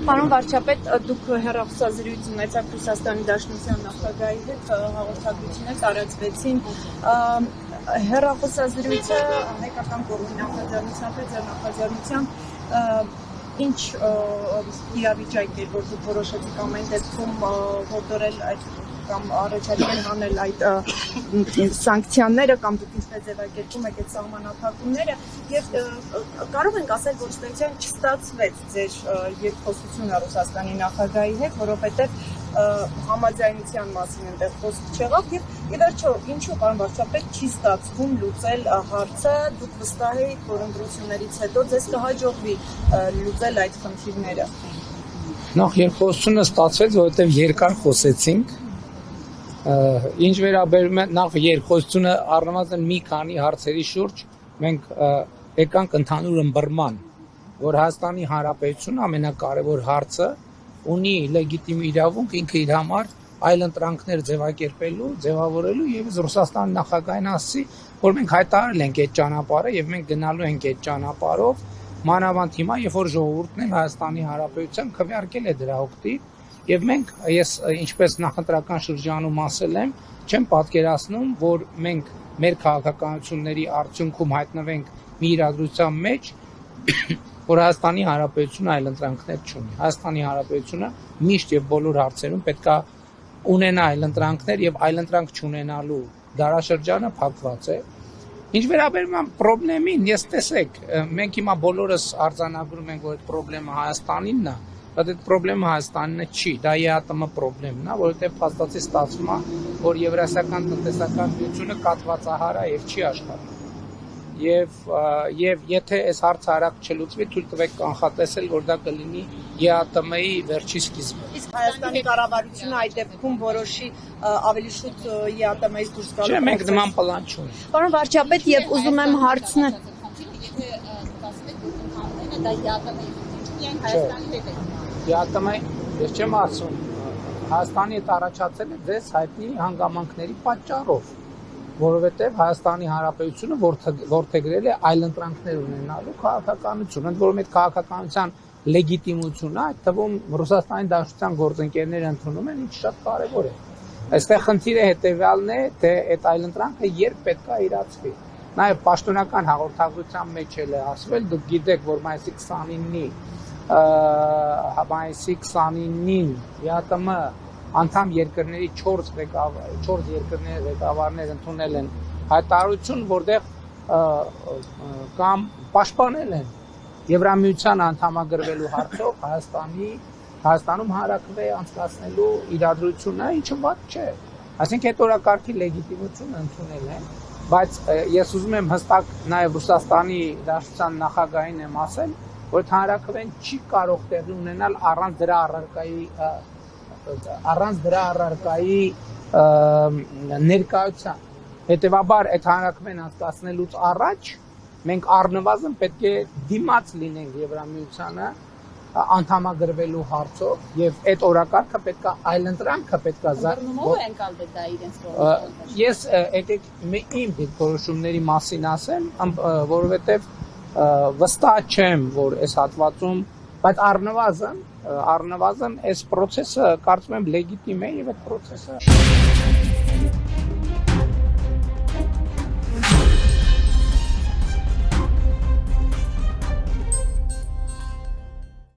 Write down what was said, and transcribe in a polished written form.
Պարոն վարչապետ, դուք հեռախոսազրույց ունեցաք Ռուսաստանի Դաշնության նախագահի հետ, հաղորդագրություններ տարածվեցին։ Հեռախոսազրույցը հայկական կողմի նախաձեռնությամբ է, ձեր նախաձեռնությամբ ինչ իրավիճակ էր, որ դուք որոշեցիք ամեն դեպքում հորդորել այդ կամ առաջարկել հանել այդ սանկցիաները կամ դուք ինչպես ձևակերպում եք այդ սահմանափակումները եւ կարող ենք ասել, որ ստեցիան չստացվեց ձեր երկխոսությունը Ռուսաստանի նախագահի հետ, որովհետեւ համաձայնության մասին այնտեղ խոսք չեղավ եւ ի վերջո ինչու պարոն վարչապետ չի ստացվում լուծել հարցը, դուք վստահ եք, որ ընտրություններից հետո ձեզ կհաջողվի լուծել այդ խնդիրները։ Նախ երկխոսությունը ստացվեց, որովհետեւ երկար խոսեցինք։ Ինչ վերաբերում է նախ երկխոսությունը առնվազն մի քանի հարցերի շուրջ մենք եկանք ընդհանուր ըմբռնման, որ Հայաստանի Հանրապետությունը ամենակարևոր հարցը ունի լեգիտիմ իրավունք ինքը իր համար այլ ընտրանքներ ձևակերպելու, ձևավորելու եւ Ռուսաստանի նախագահին ասի, որ մենք հայտարարել ենք այդ ճանապարհը եւ մենք գնալու ենք այդ ճանապարհով, մանավանդ հիմա, երբ որ ժողովուրդն էլ Հայաստանի Հանրապետության քվեարկել է դրա օգտին, եւ մենք ես ինչպես նախընտրական շրջանում ասել եմ, չեմ պատկերացնում, որ մենք մեր քաղաքականությունների արդյունքում հայտնվենք մի իրադրության մեջ, որ Հայաստանի Հանրապետությունը այլ ընտրանքներ չունի։ Հայաստանի Հանրապետությունը միշտ եւ բոլոր հարցերում պետք է ունենա այլ ընտրանքներ եւ այլ ընտրանք չունենալու դարաշրջանը փակված է։ Ինչ վերաբերում է խնդրին, ես տեսեք, մենք հիմա բոլորս արձանագրում ենք, որ այդ խնդրը Հայաստանինն է, բայց այդ խնդրը Հայաստանինը չի, դա ԵԱՏՄ խնդրն է, որովհետեւ փաստացի ստացվում է, որ Եվրասիական տնտեսական միությունը կաթվածահար է եւ չի աշխատում։ Եվ եթե այս հարցը արագ չլուծվի, թույլ տվեք կանխատեսել, որ դա կլինի ԵԱՏՄ-ի վերջի սկիզբը։ Իսկ Հայաստանի կառավարությունը այդ դեպքում որոշի ավելի շուտ ԵԱՏՄ-ից դուրս գալու։ Չէ, մենք նման պլան չունենք։ Պարոն վարչապետ, եւ ուզում եմ հարցնել։ ԵԱՏՄ-ի ես չեմ ասում, Հայաստանի հետ առաջացել է ձեզ հայտնի հանգամանքների պատճառով, որովհետև Հայաստանի Հանրապետությունը որդեգրել է այլ ընտրանքներ ունենալու քաղաքականություն, ընդ որում այդ քաղաքականության լեգիտիմությունը, այդ թվում Ռուսաստանի Դաշնության գործընկերները ընդունում են, ինչ շատ կարևոր է։ Այստեղ խնդիրը հետևյալն է, թե այդ այլ ընտրանքը երբ պետք է իրացվի։ Նաև պաշտոնական հաղորդագրության մեջ էլ է ասվել, դուք գիտեք, որ մայիսի 29-ին ԵԱՏՄ անդամ երկրների 4 երկրների ղեկավարներ ընդունել են հայտարարություն, որտեղ կամ պաշտպանել են Եվրամիության անդամագրվելու հարցով Հայաստանում հանրաքվե անցկացնելու իրադրությունը, ինչը վատ չէ։ Այսինքն այդ օրակարգի լեգիտիմությունը ընդունել են, բայց ես ուզում եմ հստակ նաև Ռուսաստանի Դաշնության նախագահին եմ ասել, որ հանրաքվեն չի կարող տեղի ունենալ առանց դրա առարկայի ներկայության։ Հետևաբար այդ հանրաքվեն անցկացնելուց առաջ մենք առնվազն պետք է դիմաց լինենք Եվրամիությանը անդամագրվելու հարցով եւ այդ օրակարգը պետք է այլընտրանքը պետք է Բռնումով են կալվել դա իրենց որոշումները։ Ես եկեք իմ դիտորոշումների մասին ասեմ, որովհետեւ վստահ չեմ, որ այս հատվածում, բայց առնվազն այս process-ը կարծում եմ լեգիտիմ է եւ այդ process-ը